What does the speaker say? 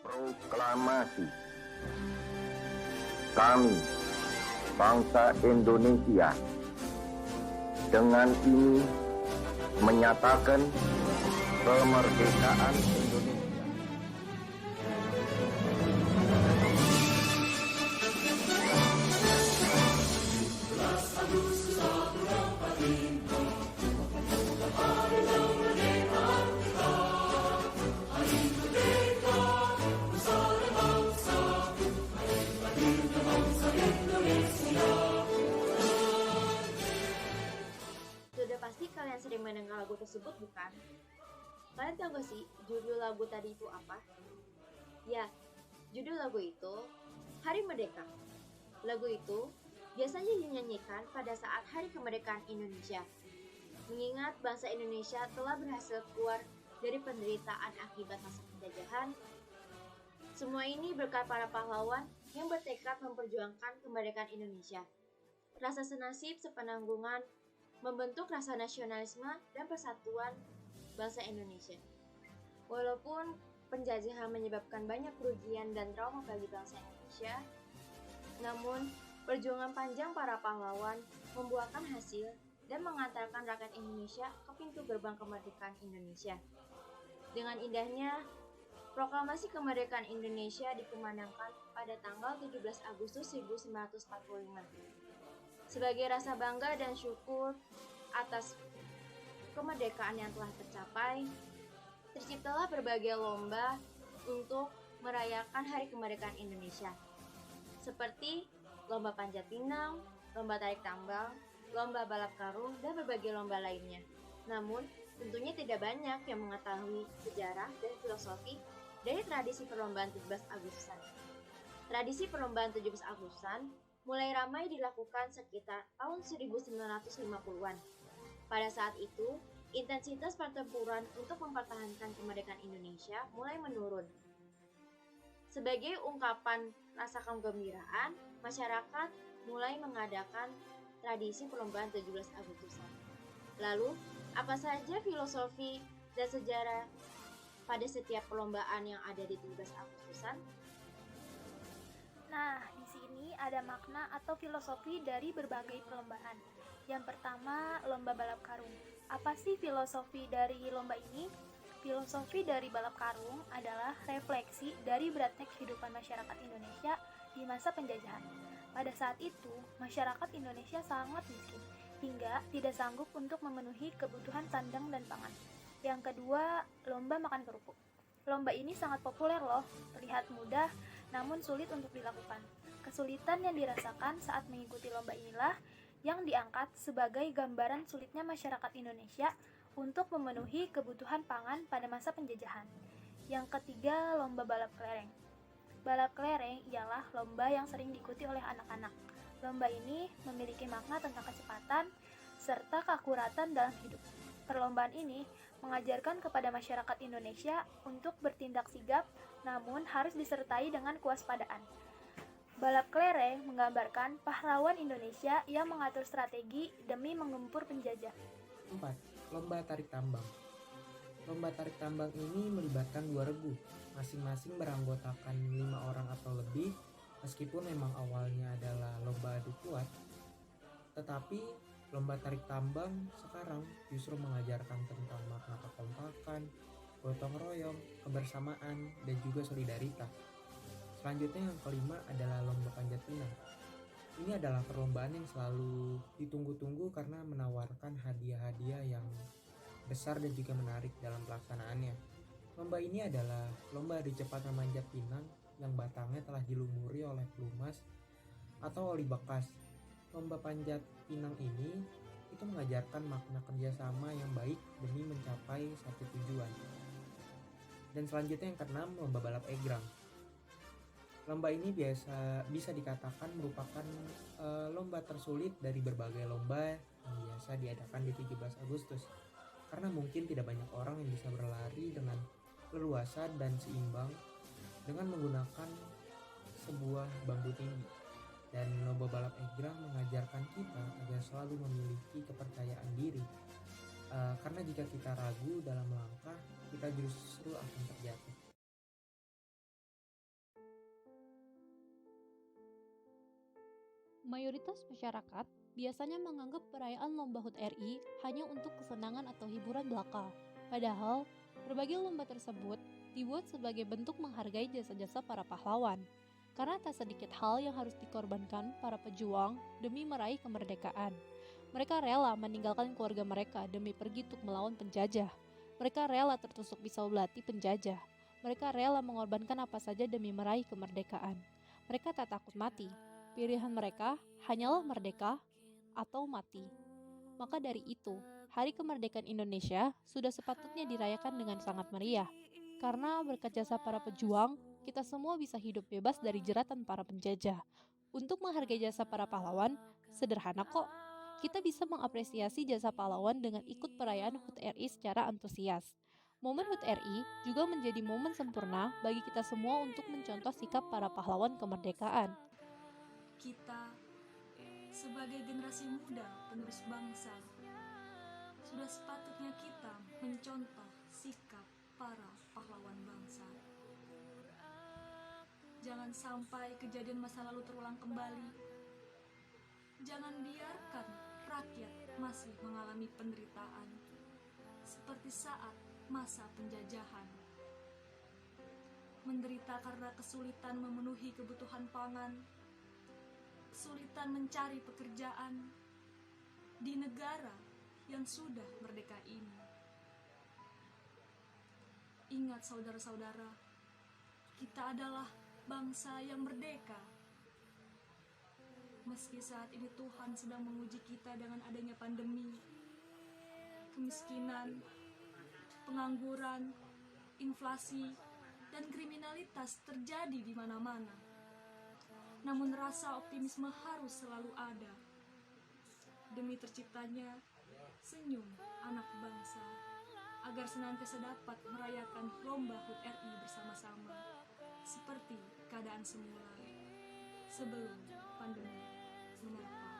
Proklamasi. Kami, bangsa Indonesia, dengan ini menyatakan kemerdekaan Indonesia. Sudah pasti kalian sering mendengar lagu tersebut, bukan? Kalian tahu gak sih judul lagu tadi itu apa? Ya, judul lagu itu Hari Merdeka. Lagu itu biasanya dinyanyikan pada saat Hari Kemerdekaan Indonesia, mengingat bangsa Indonesia telah berhasil keluar dari penderitaan akibat masa penjajahan. Semua ini berkat para pahlawan yang bertekad memperjuangkan kemerdekaan Indonesia. Rasa senasib sepenanggungan membentuk rasa nasionalisme dan persatuan bangsa Indonesia. Walaupun penjajahan menyebabkan banyak kerugian dan trauma bagi bangsa Indonesia, namun perjuangan panjang para pahlawan membuahkan hasil dan mengantarkan rakyat Indonesia ke pintu gerbang kemerdekaan Indonesia. Dengan indahnya, proklamasi kemerdekaan Indonesia dikumandangkan pada tanggal 17 Agustus 1945. Sebagai rasa bangga dan syukur atas kemerdekaan yang telah tercapai, terciptalah berbagai lomba untuk merayakan Hari Kemerdekaan Indonesia, seperti lomba panjat pinang, lomba tarik tambang, lomba balap karung, dan berbagai lomba lainnya. Namun, tentunya tidak banyak yang mengetahui sejarah dan filosofi dari tradisi perlombaan 17 Agustusan. Tradisi perlombaan 17 Agustusan mulai ramai dilakukan sekitar tahun 1950-an. Pada saat itu, intensitas pertempuran untuk mempertahankan kemerdekaan Indonesia mulai menurun. Sebagai ungkapan rasa kegembiraan, masyarakat mulai mengadakan tradisi perlombaan 17 Agustusan. Lalu, apa saja filosofi dan sejarah pada setiap perlombaan yang ada di 17 Agustusan? Nah, di sini ada makna atau filosofi dari berbagai perlombaan. Yang pertama, lomba balap karung. Apa sih filosofi dari lomba ini? Filosofi dari balap karung adalah refleksi dari beratnya kehidupan masyarakat Indonesia di masa penjajahan. Pada saat itu, masyarakat Indonesia sangat miskin, hingga tidak sanggup untuk memenuhi kebutuhan sandang dan pangan. Yang kedua, lomba makan kerupuk. Lomba ini sangat populer loh, terlihat mudah namun sulit untuk dilakukan. Kesulitan yang dirasakan saat mengikuti lomba inilah yang diangkat sebagai gambaran sulitnya masyarakat Indonesia untuk memenuhi kebutuhan pangan pada masa penjajahan. Yang ketiga, lomba balap kelereng. Balap kelereng ialah lomba yang sering diikuti oleh anak-anak. Lomba ini memiliki makna tentang kecepatan serta keakuratan dalam hidup. Perlombaan ini mengajarkan kepada masyarakat Indonesia untuk bertindak sigap, namun harus disertai dengan kewaspadaan. Balap kelereng menggambarkan pahlawan Indonesia yang mengatur strategi demi menggempur penjajah. 4. Lomba tarik tambang. Lomba tarik tambang ini melibatkan dua regu, masing-masing beranggotakan 5 orang atau lebih. Meskipun memang awalnya adalah lomba adu kuat, tetapi lomba tarik tambang sekarang justru mengajarkan tentang makna kekompakan, gotong royong, kebersamaan, dan juga solidaritas. Selanjutnya yang kelima adalah lomba panjat pinang. Ini adalah perlombaan yang selalu ditunggu-tunggu karena menawarkan hadiah-hadiah yang besar dan juga menarik dalam pelaksanaannya. Lomba ini adalah lomba adu cepat memanjat pinang yang batangnya telah dilumuri oleh pelumas atau oli bekas. Lomba panjat pinang ini itu mengajarkan makna kerjasama yang baik demi mencapai satu tujuan. Dan selanjutnya yang keenam, lomba balap egrang. Lomba ini bisa dikatakan merupakan lomba tersulit dari berbagai lomba yang biasa diadakan di 17 Agustus. Karena mungkin tidak banyak orang yang bisa berlari dengan leluasa dan seimbang dengan menggunakan sebuah bambu tinggi. Dan lomba balap egrang mengajarkan kita agar selalu memiliki kepercayaan diri. Karena jika kita ragu dalam melangkah, kita justru akan terjatuh. Mayoritas masyarakat biasanya menganggap perayaan Lomba HUT RI hanya untuk kesenangan atau hiburan belaka. Padahal, berbagai lomba tersebut dibuat sebagai bentuk menghargai jasa-jasa para pahlawan. Karena tak sedikit hal yang harus dikorbankan para pejuang demi meraih kemerdekaan. Mereka rela meninggalkan keluarga mereka demi pergi untuk melawan penjajah. Mereka rela tertusuk pisau belati penjajah. Mereka rela mengorbankan apa saja demi meraih kemerdekaan. Mereka tak takut mati. Pilihan mereka hanyalah merdeka atau mati. Maka dari itu, Hari Kemerdekaan Indonesia sudah sepatutnya dirayakan dengan sangat meriah. Karena berkat jasa para pejuang, kita semua bisa hidup bebas dari jeratan para penjajah. Untuk menghargai jasa para pahlawan, sederhana kok. Kita bisa mengapresiasi jasa pahlawan dengan ikut perayaan HUT RI secara antusias. Momen HUT RI juga menjadi momen sempurna bagi kita semua untuk mencontoh sikap para pahlawan kemerdekaan. Kita, sebagai generasi muda penerus bangsa, sudah sepatutnya kita mencontoh sikap para pahlawan bangsa. Jangan sampai kejadian masa lalu terulang kembali. Jangan biarkan rakyat masih mengalami penderitaan seperti saat masa penjajahan. Menderita karena kesulitan memenuhi kebutuhan pangan, kesulitan mencari pekerjaan di negara yang sudah merdeka ini. Ingat saudara-saudara, kita adalah bangsa yang merdeka. Meski saat ini Tuhan sedang menguji kita dengan adanya pandemi, kemiskinan, pengangguran, inflasi, dan kriminalitas terjadi di mana-mana. Namun rasa optimisme harus selalu ada demi terciptanya senyum anak bangsa, agar senantiasa dapat merayakan Lomba HUT RI bersama-sama seperti keadaan semula sebelum pandemi menerpa.